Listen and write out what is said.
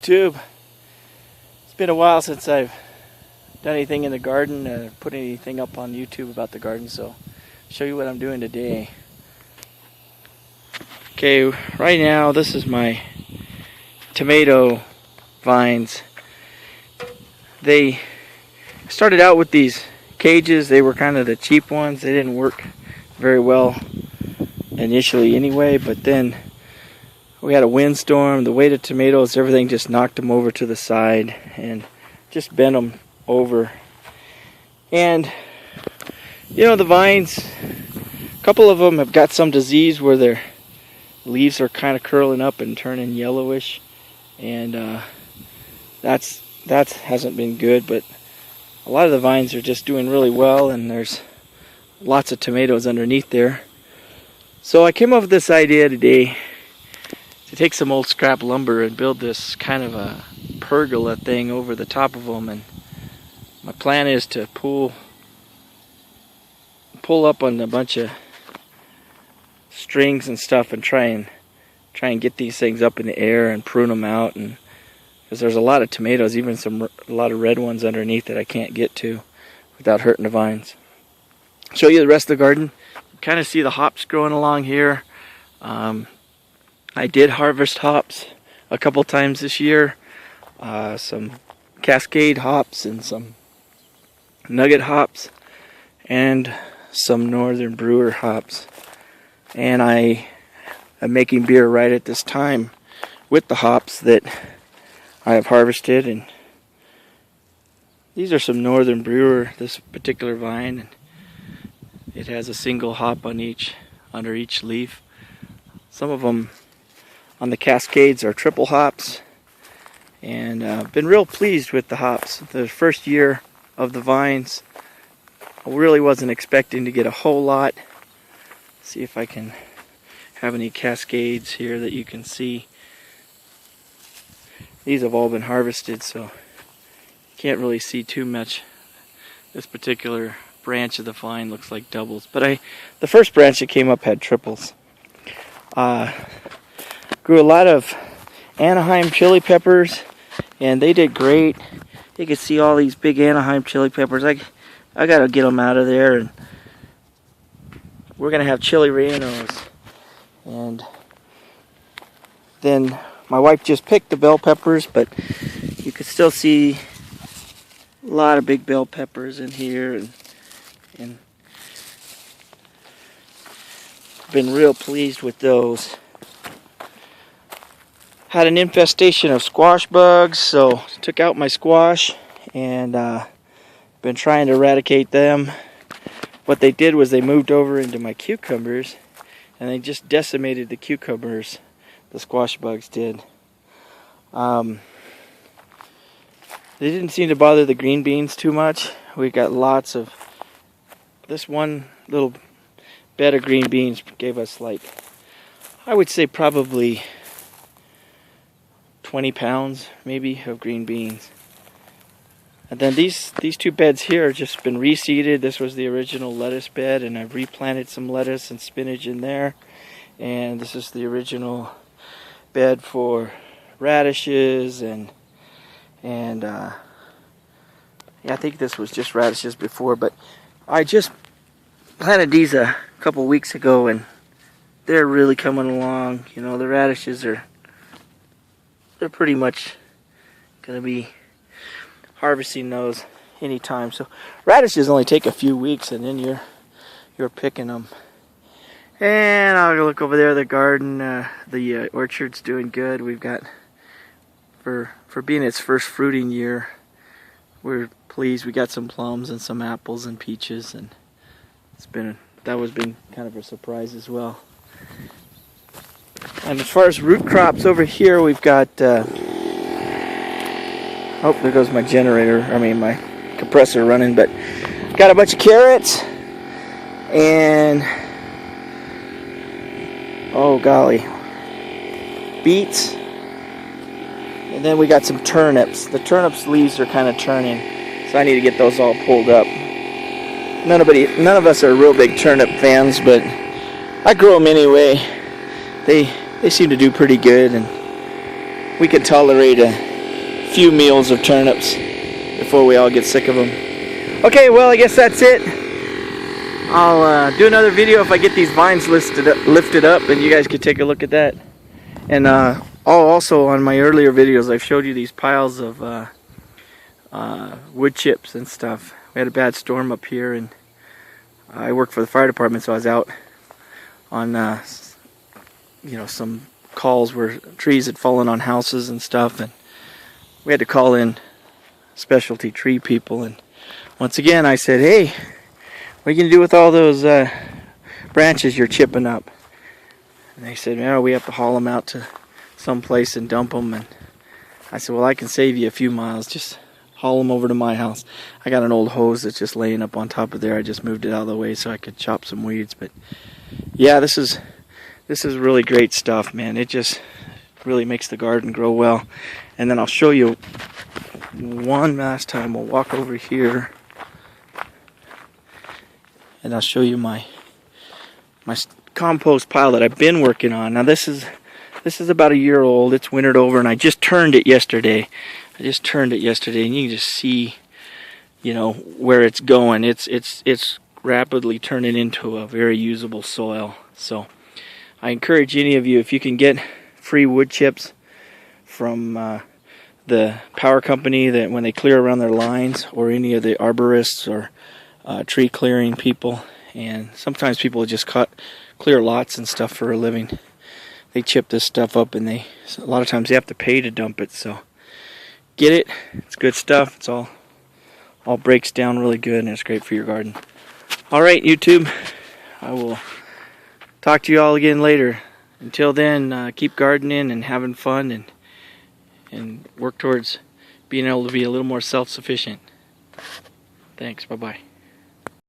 YouTube. It's been a while since I've done anything in the garden, put anything up on YouTube about the garden, so I'll show you what I'm doing today. Okay, right now this is my tomato vines. They started out with these cages. They were kind of the cheap ones. They didn't work very well initially anyway, but then we had a windstorm, the weight of tomatoes, everything just knocked them over to the side and just bent them over. And you know, the vines, a couple of them have got some disease where their leaves are kind of curling up and turning yellowish, and that hasn't been good, but a lot of the vines are just doing really well, and there's lots of tomatoes underneath there. So I came up with this idea today to take some old scrap lumber and build this kind of a pergola thing over the top of them. And my plan is to pull up on a bunch of strings and stuff and try and get these things up in the air and prune them out, and because there's a lot of tomatoes, even a lot of red ones underneath that I can't get to without hurting the vines. Show you the rest of the garden. You kind of see the hops growing along here. I did harvest hops a couple times this year. Some Cascade hops and some Nugget hops and some Northern Brewer hops. And I am making beer right at this time with the hops that I have harvested. And these are some Northern Brewer, this particular vine. And it has a single hop on under each leaf. Some of them on the Cascades are triple hops, and I've been real pleased with the hops. The first year of the vines, I really wasn't expecting to get a whole lot. See if I can have any Cascades here that you can see. These have all been harvested, so you can't really see too much. This particular branch of the vine looks like doubles, but the first branch that came up had triples. Grew a lot of Anaheim chili peppers, and they did great. You can see all these big Anaheim chili peppers. I gotta get them out of there, and we're gonna have chili rellenos. And then my wife just picked the bell peppers, but you can still see a lot of big bell peppers in here, and been real pleased with those. Had an infestation of squash bugs, so took out my squash and been trying to eradicate them. What they did was they moved over into my cucumbers, and they just decimated the cucumbers. The squash bugs did. They didn't seem to bother the green beans too much. We got lots of, this one little bed of green beans gave us, like, I would say probably 20 pounds maybe of green beans. And then these two beds here have just been reseeded. This was the original lettuce bed, and I've replanted some lettuce and spinach in there. And this is the original bed for radishes and yeah, I think this was just radishes before, but I just planted these a couple weeks ago, and they're really coming along. You know, the radishes they're pretty much gonna be harvesting those anytime. So radishes only take a few weeks, and then you're picking them. And I'll look over there, the garden, the orchard's doing good. We've got, for being its first fruiting year, we're pleased. We got some plums and some apples and peaches, and that was been kind of a surprise as well. And as far as root crops over here, we've got, oh, there goes my generator, my compressor running, but got a bunch of carrots, and, oh golly, beets, and then we got some turnips. The turnips leaves are kind of turning, so I need to get those all pulled up. None of us are real big turnip fans, but I grow them anyway. They seem to do pretty good, and we can tolerate a few meals of turnips before we all get sick of them. Okay, well, I guess that's it. I'll do another video if I get these vines lifted up, and you guys can take a look at that. And also on my earlier videos, I've showed you these piles of wood chips and stuff. We had a bad storm up here, and I work for the fire department, so I was out on some calls where trees had fallen on houses and stuff, and we had to call in specialty tree people. And once again I said, hey, what are you going to do with all those branches you're chipping up? And they said, no, we have to haul them out to some place and dump them. And I said, well, I can save you a few miles, just haul them over to my house. I got an old hose that's just laying up on top of there. I just moved it out of the way so I could chop some weeds. But yeah, this is really great stuff, man. It just really makes the garden grow well. And then I'll show you one last time. We'll walk over here, and I'll show you my compost pile that I've been working on. Now this is about a year old. It's wintered over, and I just turned it yesterday. And you can just see, where it's going. It's rapidly turning into a very usable soil. So I encourage any of you, if you can get free wood chips from the power company, that when they clear around their lines, or any of the arborists or tree clearing people, and sometimes people just clear lots and stuff for a living. They chip this stuff up, and a lot of times they have to pay to dump it. So get it. It's good stuff. It's all breaks down really good, and it's great for your garden. All right, YouTube. I will talk to you all again later. Until then, keep gardening and having fun, and work towards being able to be a little more self-sufficient. Thanks. Bye-bye.